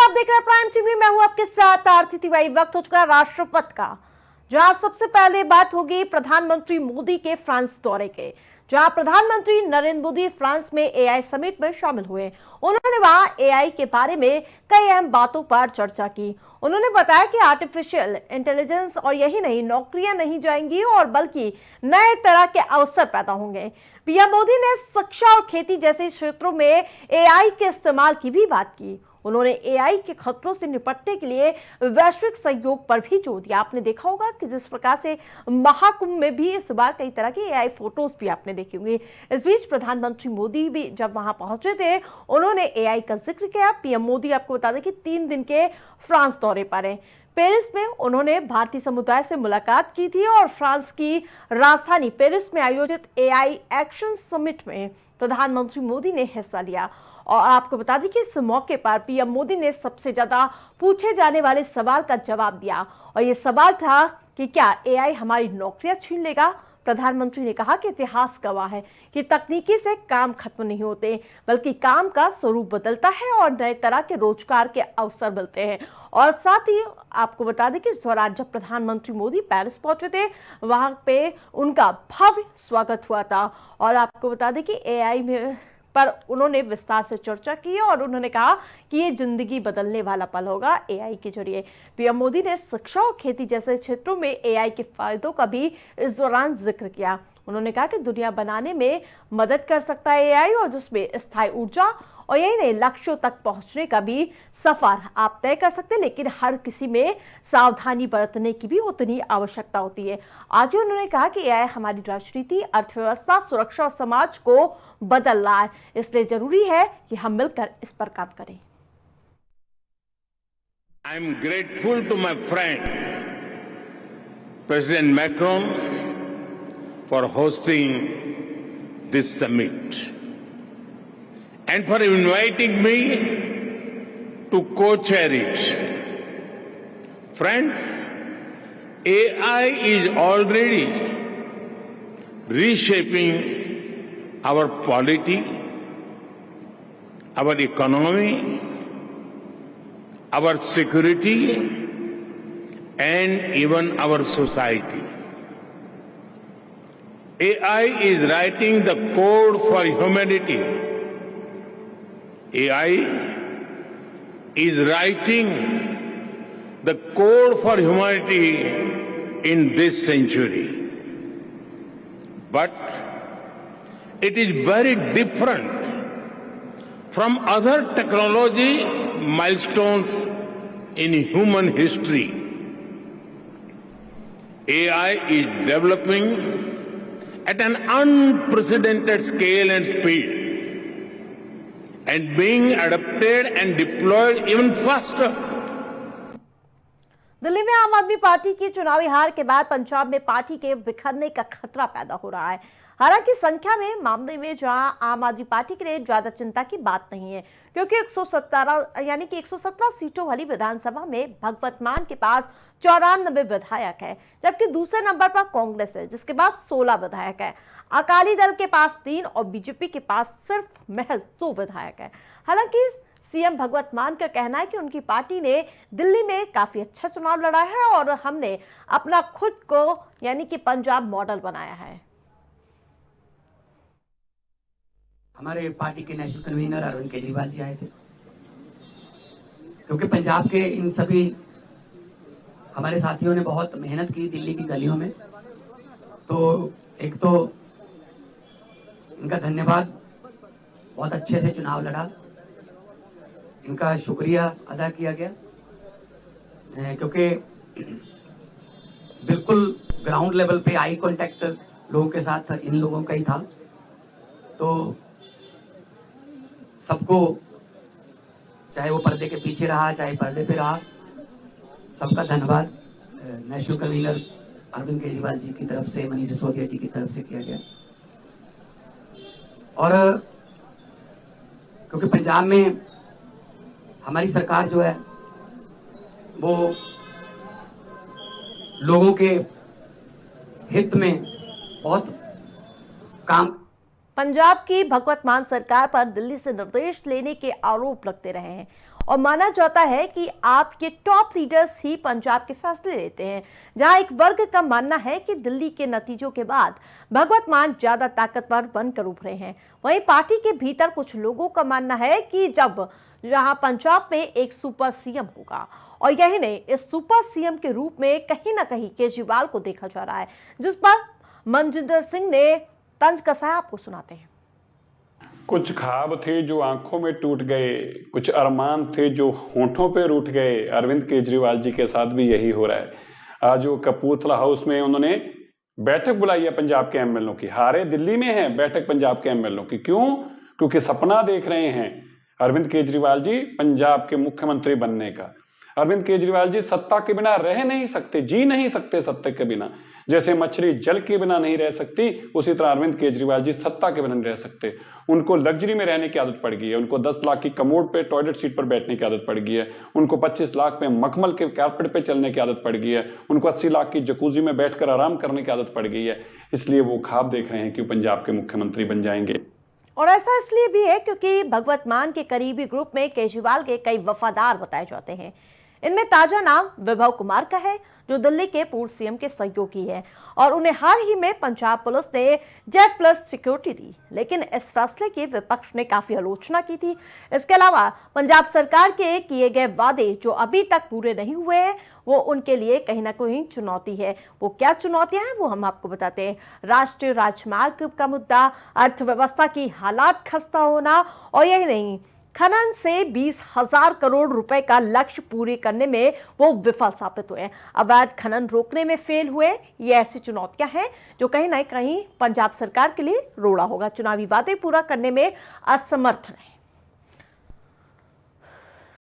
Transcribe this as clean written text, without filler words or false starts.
आप देख रहे हैं प्राइम टीवी। मैं हूं आपके साथ आरती तिवारी। वक्त हो चुका है राष्ट्रपति का, जहां सबसे पहले बात होगी प्रधानमंत्री मोदी के फ्रांस दौरे के, जहां प्रधानमंत्री नरेंद्र मोदी फ्रांस में एआई समिट में शामिल हुए। उन्होंने वहां एआई के बारे में कई अहम बातों पर चर्चा की। उन्होंने बताया कि आर्टिफिशियल इंटेलिजेंस और यही नहीं, नौकरियां नहीं जाएंगी और बल्कि नए तरह के अवसर पैदा होंगे। पीएम मोदी ने शिक्षा और खेती जैसे क्षेत्रों में एआई के इस्तेमाल की भी बात की। उन्होंने एआई के खतरों से निपटने के लिए वैश्विक सहयोग पर भी जोर दिया। आपने देखा होगा कि जिस प्रकार से महाकुंभ में भी इस बार कई तरह की एआई फोटोज भी आपने देखी होंगी। इस बीच प्रधानमंत्री मोदी भी जब वहां पहुंचे थे, उन्होंने एआई का जिक्र किया। पीएम मोदी आपको बता दें कि 3 दिन के फ्रांस दौरे पर हैं। पेरिस में उन्होंने भारतीय समुदाय से मुलाकात की थी और फ्रांस की राजधानी पेरिस में आयोजित एआई एक्शन समिट में प्रधानमंत्री मोदी ने हिस्सा लिया। और आपको बता दें कि इस मौके पर पीएम मोदी ने सबसे ज्यादा पूछे जाने वाले सवाल का जवाब दिया और यह सवाल था कि क्या एआई हमारी नौकरियां छीन लेगा। प्रधानमंत्री ने कहा कि इतिहास गवाह है कि तकनीकी से काम खत्म नहीं होते, बल्कि काम का स्वरूप बदलता है और नए तरह के रोजगार के अवसर मिलते हैं। और साथ ही आपको बता दें कि इस दौरान जब प्रधानमंत्री मोदी पेरिस पहुंचे थे, वहां पे उनका भव्य स्वागत हुआ था। और आपको बता दें कि एआई में पर उन्होंने विस्तार से चर्चा की और उन्होंने कहा कि ये जिंदगी बदलने वाला पल होगा एआई के जरिए। पीएम मोदी ने शिक्षा और खेती जैसे क्षेत्रों में एआई के फायदों का भी इस दौरान जिक्र किया। उन्होंने कहा कि दुनिया बनाने में मदद कर सकता है एआई, और जिसमें स्थायी ऊर्जा और यही नहीं, लक्ष्यों तक पहुंचने का भी सफर आप तय कर सकते हैं, लेकिन हर किसी में सावधानी बरतने की भी उतनी आवश्यकता होती है। आगे उन्होंने कहा कि एआई हमारी राजनीति, अर्थव्यवस्था, सुरक्षा और समाज को बदल रहा है, इसलिए जरूरी है कि हम मिलकर इस पर काम करें। I am grateful to my friend president Macron for hosting this summit and for inviting me to co-chair it. Friends, AI is already reshaping our polity, our economy, our security, and even our society. AI is writing the code for humanity. AI is writing the code for humanity in this century. But it is very different from other technology milestones in human history. AI is developing at an unprecedented scale and speed, and being adapted and deployed even faster. Delhi में आम आदमी party की चुनावी हार के बाद पंजाब में party के बिखरने का खतरा पैदा हो रहा है। हालांकि संख्या में मामले में जहां आम आदमी पार्टी के लिए ज्यादा चिंता की बात नहीं है, क्योंकि 117 सीटों वाली विधानसभा में भगवत मान के पास 94 विधायक है, जबकि दूसरे नंबर पर कांग्रेस है जिसके पास 16 विधायक है। अकाली दल के पास 3 और बीजेपी के पास सिर्फ महज 2 विधायक है। हालांकि सीएम भगवत मान का कहना है कि उनकी पार्टी ने दिल्ली में काफी अच्छा चुनाव लड़ा है और हमने अपना खुद को यानी कि पंजाब मॉडल बनाया है। हमारे पार्टी के नेशनल कन्वीनर अरविंद केजरीवाल जी आए थे, क्योंकि पंजाब के इन सभी हमारे साथियों ने बहुत मेहनत की दिल्ली की गलियों में। तो एक तो इनका धन्यवाद, बहुत अच्छे से चुनाव लड़ा, इनका शुक्रिया अदा किया गया, क्योंकि बिल्कुल ग्राउंड लेवल पे आई कांटेक्ट लोगों के साथ इन लोगों का ही था। तो सबको, चाहे वो पर्दे के पीछे रहा चाहे पर्दे पे रहा, सबका धन्यवाद नेशनल कन्वीनर अरविंद केजरीवाल जी की तरफ से, मनीष सिसोदिया जी की तरफ से किया गया। और क्योंकि पंजाब में हमारी सरकार जो है वो लोगों के हित में बहुत काम। पंजाब की भगवत मान सरकार पर दिल्ली से निर्देश लेने के आरोप लगते रहे हैं और माना जाता है कि आप के टॉप लीडर्स ही पंजाब के फैसले लेते हैं। जहां एक वर्ग का मानना है कि दिल्ली के नतीजों के बाद भगवत मान ज्यादा ताकतवर बनकर उभरे हैं, वहीं पार्टी के भीतर कुछ लोगों का मानना है कि जहां पंजाब में एक सुपर सीएम होगा, और यही नहीं, इस सुपर सीएम के रूप में कहीं ना कहीं केजरीवाल को देखा जा रहा है, जिस पर मनजिंदर सिंह ने तंज कसा है। आपको सुनाते हैं। कुछ ख्वाब थे जो आंखों में टूट गए, कुछ अरमान थे जो होठों पे रूठ गए। अरविंद केजरीवाल जी के साथ भी यही हो रहा है। आज वो कपूरथला हाउस में उन्होंने बैठक बुलाई है पंजाब के एमएलओ की। हारे दिल्ली में है बैठक पंजाब के एमएलओ की। क्यों? क्योंकि सपना देख रहे हैं अरविंद केजरीवाल जी पंजाब के मुख्यमंत्री बनने का। अरविंद केजरीवाल जी सत्ता के बिना रह नहीं सकते, जी नहीं सकते सत्ता के बिना। जैसे मछली जल के बिना नहीं रह सकती, उसी तरह अरविंद केजरीवाल जी सत्ता के बिना नहीं रह सकते। उनको लग्जरी में रहने की आदत पड़ गई है। उनको 10 लाख की कमोड पे टॉयलेट सीट पर बैठने की आदत पड़ गई है। उनको 25 लाख पे मखमल के कारपेट पे चलने की आदत पड़ गई है। उनको 80 लाख की जकूजी में बैठकर आराम करने की आदत पड़ गई है। इसलिए वो ख्वाब देख रहे हैं कि पंजाब के मुख्यमंत्री बन जाएंगे। और ऐसा इसलिए भी है क्योंकि भगवत मान के करीबी ग्रुप में केजरीवाल के कई वफादार बताए जाते हैं। इनमें ताजा नाम विभव कुमार का है, जो दिल्ली के पूर्व सीएम के सहयोगी हैं, और उन्हें हाल ही में पंजाब पुलिस ने जेड प्लस सिक्योरिटी दी। लेकिन इस फैसले की विपक्ष ने काफी आलोचना की थी। इसके अलावा पंजाब सरकार के किए गए वादे जो अभी तक पूरे नहीं हुए हैं, वो उनके लिए कहीं ना कहीं चुनौती है। वो क्या चुनौतियां हैं वो हम आपको बताते हैं। राष्ट्रीय राजमार्ग का मुद्दा, अर्थव्यवस्था की हालात खस्ता होना, और यही नहीं, खनन से 20,000 करोड़ रुपए का लक्ष्य पूरे करने में वो विफल साबित हुए। अवैध खनन रोकने में फेल हुए। ये ऐसी चुनौतियां हैं जो कहीं ना कहीं पंजाब सरकार के लिए रोड़ा होगा। चुनावी वादे पूरा करने में असमर्थ रहे।